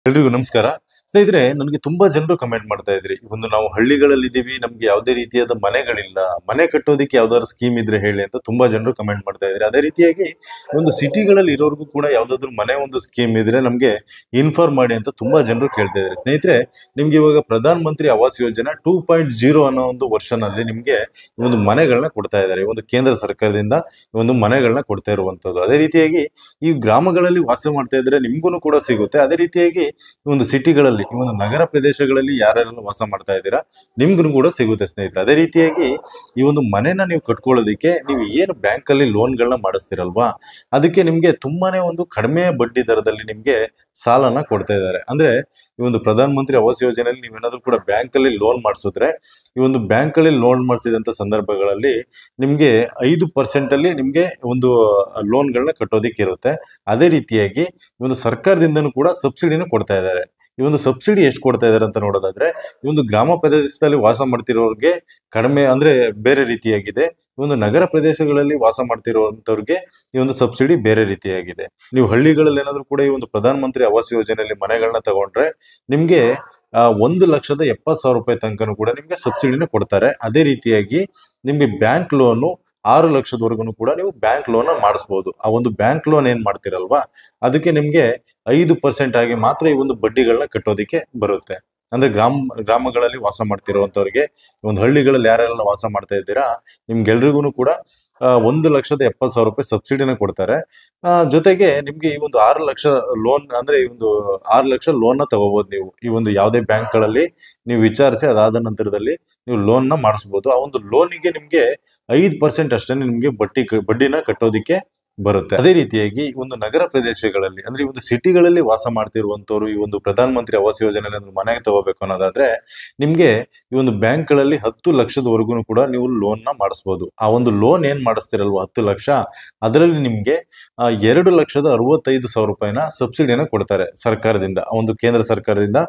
ಎಲ್ರಿಗೂ ನಮಸ್ಕಾರ. ಸ್ನೇಹಿತರೆ, ನನಗೆ ತುಂಬಾ ಜನರು ಕಮೆಂಟ್ ಮಾಡ್ತಾ ಇದ್ರಿ, ಒಂದು ನಾವು ಹಳ್ಳಿಗಳಲ್ಲಿ ಇದೀವಿ, ನಮ್ಗೆ ಯಾವುದೇ ರೀತಿಯಾದ ಮನೆಗಳಿಲ್ಲ, ಮನೆ ಕಟ್ಟೋದಕ್ಕೆ ಯಾವ್ದಾದ್ರು ಸ್ಕೀಮ್ ಇದ್ರೆ ಹೇಳಿ ಅಂತ ತುಂಬಾ ಜನರು ಕಮೆಂಟ್ ಮಾಡ್ತಾ ಇದ್ರಿ. ಅದೇ ರೀತಿಯಾಗಿ ಒಂದು ಸಿಟಿಗಳಲ್ಲಿ ಇರೋರ್ಗೂ ಕೂಡ ಯಾವ್ದಾದ್ರು ಮನೆ ಒಂದು ಸ್ಕೀಮ್ ಇದ್ರೆ ನಮ್ಗೆ ಇನ್ಫಾರ್ಮ್ ಮಾಡಿ ಅಂತ ತುಂಬಾ ಜನರು ಕೇಳ್ತಾ ಇದ್ರಿ. ಸ್ನೇಹಿತರೆ, ನಿಮ್ಗೆ ಇವಾಗ ಪ್ರಧಾನ ಮಂತ್ರಿ ಆವಾಸ್ ಯೋಜನಾ 2.0 ಅನ್ನೋ ಒಂದು ವರ್ಷನ್ ಅಲ್ಲಿ ನಿಮ್ಗೆ ಒಂದು ಮನೆಗಳನ್ನ ಕೊಡ್ತಾ ಇದ್ದಾರೆ. ಒಂದು ಕೇಂದ್ರ ಸರ್ಕಾರದಿಂದ ಒಂದು ಮನೆಗಳನ್ನ ಕೊಡ್ತಾ ಇರುವಂತದ್ದು. ಅದೇ ರೀತಿಯಾಗಿ ಈ ಗ್ರಾಮಗಳಲ್ಲಿ ವಾಸ ಮಾಡ್ತಾ ಇದ್ರೆ ನಿಮ್ಗೂ ಕೂಡ ಸಿಗುತ್ತೆ. ಅದೇ ರೀತಿಯಾಗಿ ಈ ಒಂದು ಸಿಟಿಗಳಲ್ಲಿ, ಈ ಒಂದು ನಗರ ಪ್ರದೇಶಗಳಲ್ಲಿ ಯಾರೆಲ್ಲ ವಾಸ ಮಾಡ್ತಾ ಇದ್ದೀರಾ ನಿಮ್ಗೂ ಕೂಡ ಸಿಗುತ್ತೆ ಸ್ನೇಹಿತರೆ. ಅದೇ ರೀತಿಯಾಗಿ ಈ ಒಂದು ಮನೆನ ನೀವು ಕಟ್ಕೊಳ್ಳೋದಕ್ಕೆ ನೀವು ಏನು ಬ್ಯಾಂಕ್ ಅಲ್ಲಿ ಲೋನ್ಗಳನ್ನ ಮಾಡಿಸ್ತಿರಲ್ವಾ, ಅದಕ್ಕೆ ನಿಮ್ಗೆ ತುಂಬಾನೇ ಒಂದು ಕಡಿಮೆ ಬಡ್ಡಿ ದರದಲ್ಲಿ ನಿಮ್ಗೆ ಸಾಲನ ಕೊಡ್ತಾ ಇದ್ದಾರೆ. ಅಂದ್ರೆ ಈ ಒಂದು ಪ್ರಧಾನ ಮಂತ್ರಿ ಆವಾಸ್ ಯೋಜನೆಯಲ್ಲಿ ನೀವೇನಾದ್ರೂ ಕೂಡ ಬ್ಯಾಂಕ್ ಅಲ್ಲಿ ಲೋನ್ ಮಾಡಿಸಿದ್ರೆ, ಈ ಒಂದು ಬ್ಯಾಂಕ್ ಅಲ್ಲಿ ಲೋನ್ ಮಾಡಿಸಿದಂತ ಸಂದರ್ಭಗಳಲ್ಲಿ ನಿಮ್ಗೆ 5% ಅಲ್ಲಿ ನಿಮ್ಗೆ ಒಂದು ಲೋನ್ಗಳನ್ನ ಕಟ್ಟೋದಿಕ್ಕೆ ಇರುತ್ತೆ. ಅದೇ ರೀತಿಯಾಗಿ ಈ ಒಂದು ಸರ್ಕಾರದಿಂದನೂ ಕೂಡ ಸಬ್ಸಿಡಿನ ಕೊಡ್ತಾ ಇದ್ದಾರೆ. ಈ ಒಂದು ಸಬ್ಸಿಡಿ ಎಷ್ಟು ಕೊಡ್ತಾ ಇದಾರೆ ಅಂತ ನೋಡೋದಾದ್ರೆ, ಈ ಒಂದು ಗ್ರಾಮ ಪ್ರದೇಶದಲ್ಲಿ ವಾಸ ಮಾಡ್ತಿರೋರ್ಗೆ ಕಡಿಮೆ, ಅಂದ್ರೆ ಬೇರೆ ರೀತಿಯಾಗಿದೆ. ಈ ಒಂದು ನಗರ ಪ್ರದೇಶಗಳಲ್ಲಿ ವಾಸ ಮಾಡ್ತಿರುವಂತವ್ರಿಗೆ ಈ ಒಂದು ಸಬ್ಸಿಡಿ ಬೇರೆ ರೀತಿಯಾಗಿದೆ. ನೀವು ಹಳ್ಳಿಗಳಲ್ಲಿ ಏನಾದ್ರು ಕೂಡ ಈ ಒಂದು ಪ್ರಧಾನ ಮಂತ್ರಿ ಆವಾಸ್ ಯೋಜನೆಯಲ್ಲಿ ಮನೆಗಳನ್ನ ತಗೊಂಡ್ರೆ ನಿಮ್ಗೆ 1,70,000 ತನಕನೂ ಕೂಡ ನಿಮ್ಗೆ ಸಬ್ಸಿಡಿನ ಕೊಡ್ತಾರೆ. ಅದೇ ರೀತಿಯಾಗಿ ನಿಮ್ಗೆ ಬ್ಯಾಂಕ್ ಲೋನು 6 ಲಕ್ಷದವರೆಗೂ ಕೂಡ ನೀವು ಬ್ಯಾಂಕ್ ಲೋನ್ ಮಾಡಿಸಬಹುದು. ಆ ಒಂದು ಬ್ಯಾಂಕ್ ಲೋನ್ ಏನ್ ಮಾಡ್ತಿರಲ್ವಾ, ಅದಕ್ಕೆ ನಿಮ್ಗೆ 5% ಆಗಿ ಮಾತ್ರ ಈ ಒಂದು ಬಡ್ಡಿಗಳನ್ನ ಕಟ್ಟೋದಿಕ್ಕೆ ಬರುತ್ತೆ. ಅಂದ್ರೆ ಗ್ರಾಮಗಳಲ್ಲಿ ವಾಸ ಮಾಡ್ತಿರುವಂತವ್ರಿಗೆ, ಒಂದು ಹಳ್ಳಿಗಳಲ್ಲಿ ಯಾರೆಲ್ಲ ವಾಸ ಮಾಡ್ತಾ ಇದ್ದೀರಾ ನಿಮ್ಗೆಲ್ರಿಗೂ ಕೂಡ 1,70,000 ಸಬ್ಸಿಡಿನ ಕೊಡ್ತಾರೆ. ಜೊತೆಗೆ ನಿಮ್ಗೆ ಈ ಒಂದು 6 ಲಕ್ಷ ಲೋನ್, ಅಂದ್ರೆ ಈ ಒಂದು 6 ಲಕ್ಷ ಲೋನ್ ನ ತಗೋಬಹುದು. ನೀವು ಈ ಒಂದು ಯಾವುದೇ ಬ್ಯಾಂಕ್ ಗಳಲ್ಲಿ ನೀವು ವಿಚಾರಿಸಿ ಅದಾದ ನಂತರದಲ್ಲಿ ನೀವು ಲೋನ್ ನ ಮಾಡಿಸಬಹುದು. ಆ ಒಂದು ಲೋನಿಗೆ ನಿಮ್ಗೆ 5% ಅಷ್ಟೇ ನಿಮ್ಗೆ ಬಡ್ಡಿನ ಕಟ್ಟೋದಿಕ್ಕೆ ಬರುತ್ತೆ. ಅದೇ ರೀತಿಯಾಗಿ ಒಂದು ನಗರ ಪ್ರದೇಶಗಳಲ್ಲಿ, ಅಂದ್ರೆ ಈ ಒಂದು ಸಿಟಿಗಳಲ್ಲಿ ವಾಸ ಮಾಡ್ತಿರುವಂತವ್ರು ಈ ಒಂದು ಪ್ರಧಾನ ಮಂತ್ರಿ ಆವಾಸ್ ಯೋಜನೆಯಲ್ಲಿ ಮನೆಗೆ ತಗೋಬೇಕು ಅನ್ನೋದಾದ್ರೆ ನಿಮ್ಗೆ ಈ ಒಂದು ಬ್ಯಾಂಕ್ ಗಳಲ್ಲಿ 10 ಲಕ್ಷದವರೆಗೂ ಕೂಡ ನೀವು ಲೋನ್ ನ ಮಾಡಿಸಬಹುದು. ಆ ಒಂದು ಲೋನ್ ಏನ್ ಮಾಡಿಸ್ತಿರಲ್ವಾ 10 ಲಕ್ಷ, ಅದರಲ್ಲಿ ನಿಮ್ಗೆ 2,65,000 ಸಬ್ಸಿಡಿನ ಕೊಡ್ತಾರೆ ಸರ್ಕಾರದಿಂದ. ಆ ಒಂದು ಕೇಂದ್ರ ಸರ್ಕಾರದಿಂದ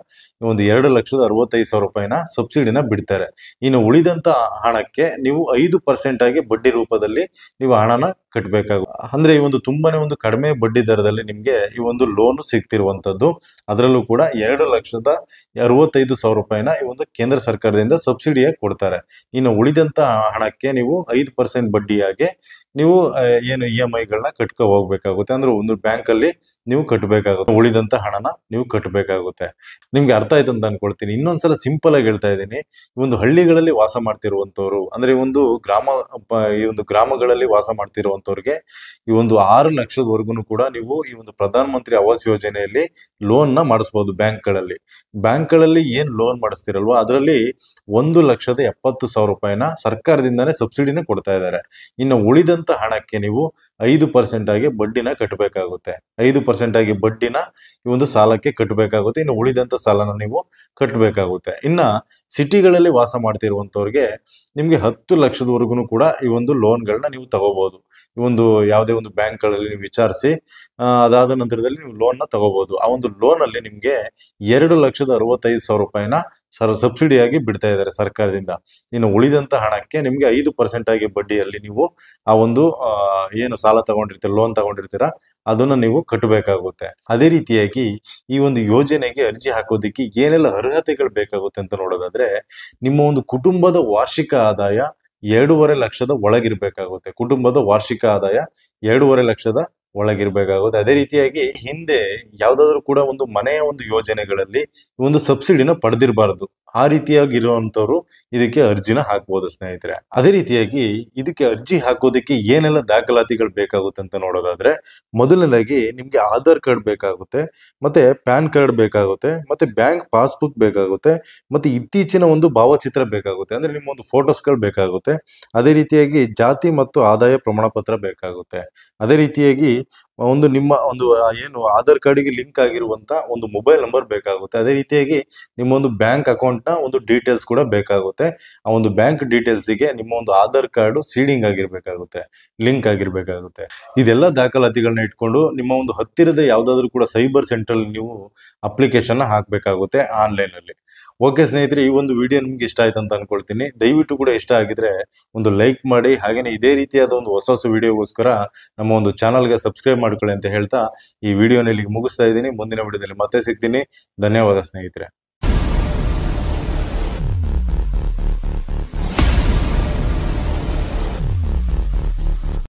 ಒಂದು 2,65,000 ಸಬ್ಸಿಡಿನ ಬಿಡ್ತಾರೆ. ಇನ್ನು ಉಳಿದಂತ ಹಣಕ್ಕೆ ನೀವು 5% ಆಗಿ ಬಡ್ಡಿ ರೂಪದಲ್ಲಿ ನೀವು ಹಣನ ಕಟ್ಟಬೇಕಾಗುತ್ತೆ. ಅಂದ್ರೆ ಈ ಒಂದು ತುಂಬಾನೇ ಒಂದು ಕಡಿಮೆ ಬಡ್ಡಿ ದರದಲ್ಲಿ ನಿಮ್ಗೆ ಈ ಒಂದು ಲೋನ್ ಸಿಗ್ತಿರುವಂತದ್ದು. ಅದರಲ್ಲೂ ಕೂಡ 2,65,000 ಈ ಒಂದು ಕೇಂದ್ರ ಸರ್ಕಾರದಿಂದ ಸಬ್ಸಿಡಿಯಾಗಿ ಕೊಡ್ತಾರೆ. ಇನ್ನು ಉಳಿದಂತ ಹಣಕ್ಕೆ ನೀವು 5% ಬಡ್ಡಿಯಾಗಿ ನೀವು ಏನು EMI ಗಳನ್ನ ಕಟ್ಕೊ ಹೋಗ್ಬೇಕಾಗುತ್ತೆ. ಅಂದ್ರೆ ಒಂದು ಬ್ಯಾಂಕ್ ಅಲ್ಲಿ ನೀವು ಕಟ್ಟಬೇಕಾಗುತ್ತೆ, ಉಳಿದಂತ ಹಣನ ನೀವು ಕಟ್ಟಬೇಕಾಗುತ್ತೆ. ನಿಮ್ಗೆ ಅರ್ಥ ಆಯ್ತು ಅಂತ ಅನ್ಕೊಳ್ತೀನಿ. ಇನ್ನೊಂದ್ಸಲ ಸಿಂಪಲ್ ಆಗಿ ಹೇಳ್ತಾ ಇದ್ದೀನಿ. ಈ ಒಂದು ಹಳ್ಳಿಗಳಲ್ಲಿ ವಾಸ ಮಾಡ್ತಿರುವಂತವ್ರು, ಅಂದ್ರೆ ಈ ಒಂದು ಗ್ರಾಮಗಳಲ್ಲಿ ವಾಸ ಮಾಡ್ತಿರುವಂತವ್ರಿಗೆ ಈ ಒಂದು 6 ಲಕ್ಷದವರೆಗೂ ಕೂಡ ನೀವು ಈ ಒಂದು ಪ್ರಧಾನ ಮಂತ್ರಿ ಆವಾಸ್ ಯೋಜನೆಯಲ್ಲಿ ಲೋನ್ ನ ಮಾಡಿಸಬಹುದು. ಬ್ಯಾಂಕ್ ಗಳಲ್ಲಿ ಏನ್ ಲೋನ್ ಮಾಡಿಸ್ತಿರಲ್ವಾ, ಅದರಲ್ಲಿ 1,70,000 ಸರ್ಕಾರದಿಂದಾನೇ ಸಬ್ಸಿಡಿನ ಕೊಡ್ತಾ ಇದ್ದಾರೆ. ಇನ್ನು ಉಳಿದಂತ ಹಣಕ್ಕೆ ನೀವು 5% ಆಗಿ ಬಡ್ಡಿನ ಕಟ್ಟಬೇಕಾಗುತ್ತೆ. 5% ಆಗಿ ಬಡ್ಡಿನ ಈ ಒಂದು ಸಾಲಕ್ಕೆ ಕಟ್ಟಬೇಕಾಗುತ್ತೆ. ಇನ್ನು ಉಳಿದಂತ ಸಾಲನ ನೀವು ಕಟ್ಟಬೇಕಾಗುತ್ತೆ. ಇನ್ನ ಸಿಟಿಗಳಲ್ಲಿ ವಾಸ ಮಾಡ್ತಿರುವಂತವ್ರಿಗೆ ನಿಮ್ಗೆ 10 ಲಕ್ಷದವರೆಗೂ ಕೂಡ ಈ ಒಂದು ಲೋನ್ಗಳನ್ನ ನೀವು ತಗೋಬಹುದು. ಈ ಒಂದು ಯಾವುದೇ ಒಂದು ಬ್ಯಾಂಕ್ ಗಳಲ್ಲಿ ನೀವು ವಿಚಾರಿಸಿ ಅದಾದ ನಂತರದಲ್ಲಿ ನೀವು ಲೋನ್ ನ ತಗೋಬಹುದು. ಆ ಒಂದು ಲೋನ್ ಅಲ್ಲಿ ನಿಮ್ಗೆ 2,65,000 ಸಬ್ಸಿಡಿಯಾಗಿ ಬಿಡ್ತಾ ಇದ್ದಾರೆ ಸರ್ಕಾರದಿಂದ. ಇನ್ನು ಉಳಿದಂತ ಹಣಕ್ಕೆ ನಿಮ್ಗೆ 5% ಆಗಿ ಬಡ್ಡಿಯಲ್ಲಿ ನೀವು ಆ ಒಂದು ಏನು ಸಾಲ ತಗೊಂಡಿರ್ತೀರ, ಲೋನ್ ತಗೊಂಡಿರ್ತೀರಾ, ಅದನ್ನ ನೀವು ಕಟ್ಟಬೇಕಾಗುತ್ತೆ. ಅದೇ ರೀತಿಯಾಗಿ ಈ ಒಂದು ಯೋಜನೆಗೆ ಅರ್ಜಿ ಹಾಕೋದಿಕ್ಕೆ ಏನೆಲ್ಲ ಅರ್ಹತೆಗಳು ಬೇಕಾಗುತ್ತೆ ಅಂತ ನೋಡೋದಾದ್ರೆ, ನಿಮ್ಮ ಒಂದು ಕುಟುಂಬದ ವಾರ್ಷಿಕ ಆದಾಯ 2.5 ಲಕ್ಷದ ಒಳಗಿರ್ಬೇಕಾಗುತ್ತೆ. ಕುಟುಂಬದ ವಾರ್ಷಿಕ ಆದಾಯ 2.5 ಲಕ್ಷದ ಒಳಗಿರ್ಬೇಕಾಗುತ್ತೆ. ಅದೇ ರೀತಿಯಾಗಿ ಹಿಂದೆ ಯಾವ್ದಾದ್ರು ಕೂಡ ಒಂದು ಮನೆಯ ಒಂದು ಯೋಜನೆಗಳಲ್ಲಿ ಒಂದು ಸಬ್ಸಿಡಿನ ಪಡೆದಿರಬಾರದು. ಆ ರೀತಿಯಾಗಿ ಇರುವಂತವ್ರು ಇದಕ್ಕೆ ಅರ್ಜಿನ ಹಾಕ್ಬೋದು ಸ್ನೇಹಿತರೆ. ಅದೇ ರೀತಿಯಾಗಿ ಇದಕ್ಕೆ ಅರ್ಜಿ ಹಾಕೋದಕ್ಕೆ ಏನೆಲ್ಲ ದಾಖಲಾತಿಗಳು ಬೇಕಾಗುತ್ತೆ ಅಂತ ನೋಡೋದಾದ್ರೆ, ಮೊದಲನೇದಾಗಿ ನಿಮ್ಗೆ ಆಧಾರ್ ಕಾರ್ಡ್ ಬೇಕಾಗುತ್ತೆ, ಮತ್ತೆ ಪ್ಯಾನ್ ಕಾರ್ಡ್ ಬೇಕಾಗುತ್ತೆ, ಮತ್ತೆ ಬ್ಯಾಂಕ್ ಪಾಸ್ಬುಕ್ ಬೇಕಾಗುತ್ತೆ, ಮತ್ತೆ ಇತ್ತೀಚಿನ ಒಂದು ಭಾವಚಿತ್ರ ಬೇಕಾಗುತ್ತೆ, ಅಂದ್ರೆ ನಿಮ್ಮ ಒಂದು ಫೋಟೋಸ್ಗಳು ಬೇಕಾಗುತ್ತೆ. ಅದೇ ರೀತಿಯಾಗಿ ಜಾತಿ ಮತ್ತು ಆದಾಯ ಪ್ರಮಾಣ ಪತ್ರ ಬೇಕಾಗುತ್ತೆ. ಅದೇ ರೀತಿಯಾಗಿ ಒಂದು ನಿಮ್ಮ ಒಂದು ಏನು ಆಧಾರ್ ಕಾರ್ಡಿಗೆ ಲಿಂಕ್ ಆಗಿರುವಂತ ಒಂದು ಮೊಬೈಲ್ ನಂಬರ್ ಬೇಕಾಗುತ್ತೆ. ಅದೇ ರೀತಿಯಾಗಿ ನಿಮ್ಮ ಒಂದು ಬ್ಯಾಂಕ್ ಅಕೌಂಟ್ ನ ಒಂದು ಡೀಟೇಲ್ಸ್ ಕೂಡ ಬೇಕಾಗುತ್ತೆ. ಆ ಒಂದು ಬ್ಯಾಂಕ್ ಡೀಟೇಲ್ಸ್ ಗೆ ನಿಮ್ಮ ಒಂದು ಆಧಾರ್ ಕಾರ್ಡ್ ಸೀಡಿಂಗ್ ಆಗಿರ್ಬೇಕಾಗುತ್ತೆ, ಲಿಂಕ್ ಆಗಿರ್ಬೇಕಾಗುತ್ತೆ. ಇದೆಲ್ಲ ದಾಖಲಾತಿಗಳನ್ನ ಇಟ್ಕೊಂಡು ನಿಮ್ಮ ಒಂದು ಹತ್ತಿರದ ಯಾವ್ದಾದ್ರು ಕೂಡ ಸೈಬರ್ ಸೆಂಟರ್ ನೀವು ಅಪ್ಲಿಕೇಶನ್ ಹಾಕ್ಬೇಕಾಗುತ್ತೆ ಆನ್ಲೈನ್ ಅಲ್ಲಿ. ಓಕೆ ಸ್ನೇಹಿತರೆ, ಈ ಒಂದು ವಿಡಿಯೋ ನಿಮ್ಗೆ ಇಷ್ಟ ಆಯ್ತು ಅಂತ ಅನ್ಕೊಳ್ತೀನಿ. ದಯವಿಟ್ಟು ಕೂಡ ಇಷ್ಟ ಆಗಿದ್ರೆ ಒಂದು ಲೈಕ್ ಮಾಡಿ, ಹಾಗೇನೆ ಇದೇ ರೀತಿಯಾದ ಒಂದು ಹೊಸ ಹೊಸ ವಿಡಿಯೋಗೋಸ್ಕರ ನಮ್ಮ ಒಂದು ಚಾನಲ್ಗೆ ಸಬ್ಸ್ಕ್ರೈಬ್ ಮಾಡ್ಕೊಳ್ಳಿ ಅಂತ ಹೇಳ್ತಾ ಈ ವಿಡಿಯೋನ ಇಲ್ಲಿಗೆ ಮುಗಿಸ್ತಾ ಇದ್ದೀನಿ. ಮುಂದಿನ ವಿಡಿಯೋದಲ್ಲಿ ಮತ್ತೆ ಸಿಗ್ತೀನಿ. ಧನ್ಯವಾದ ಸ್ನೇಹಿತರೆ.